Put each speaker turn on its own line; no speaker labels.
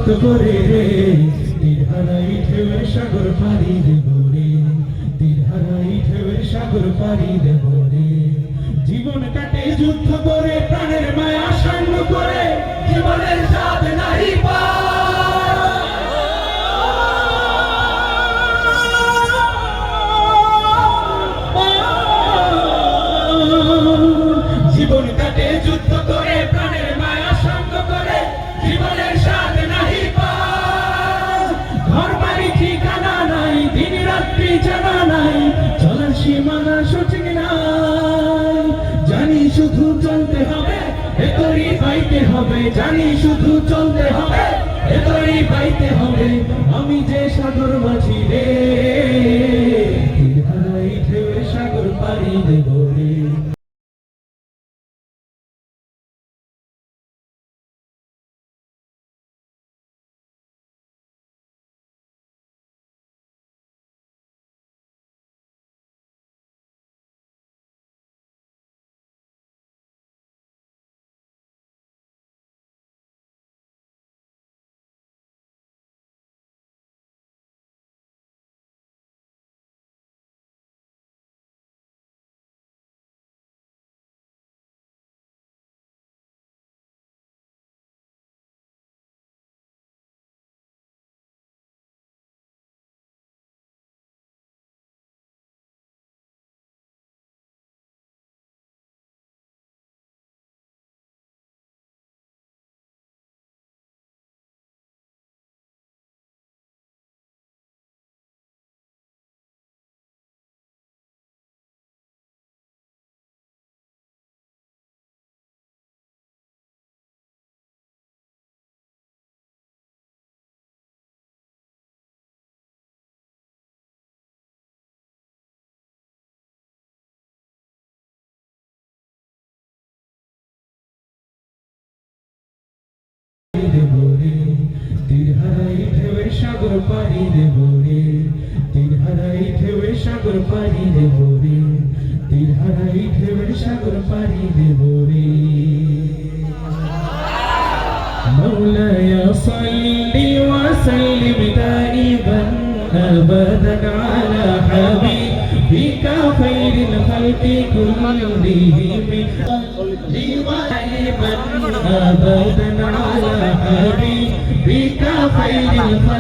যুদ্ধ করে রে তীর হারাই ঢেউয়ের সাগর পাড়ি দেব রে তীর হারাই ঢেউয়ের সাগর পাড়ি দেব রে জীবন কাটে যুদ্ধ করে প্রাণের মায়া সাঙ্গ করে জীবনের স্বাদ নাই জীবন কাটে যুদ্ধ করে প্রাণের মায়া সাঙ্গ করে জীবনের স্বাদ নাহি ঘর বাড়ি ঠিকানা নাই দিন রাত্রি জানা নাই চলার সীমানা সঠিক নাই জানি শুধু চলতে হবে এতই পাইতে হবে জানি শুধু চলতে হবে এতই পাইতে হবে আমি যে সাগর মাঝি রে তীর হারাই ঢেউয়ের সাগর পাড়ি দেব রে তীর হারাই ঢেউয়ের সাগর পাড়ি দেব রে তীর হারাই ঢেউয়ের সাগর পাড়ি দেব রে তীর হারাই ঢেউয়ের সাগর পাড়ি দেব রে مولاي صل وسلم دائما ابدا على حبيبك خير الخلق كلهم دائما ابدا على حبيبك خير الخلق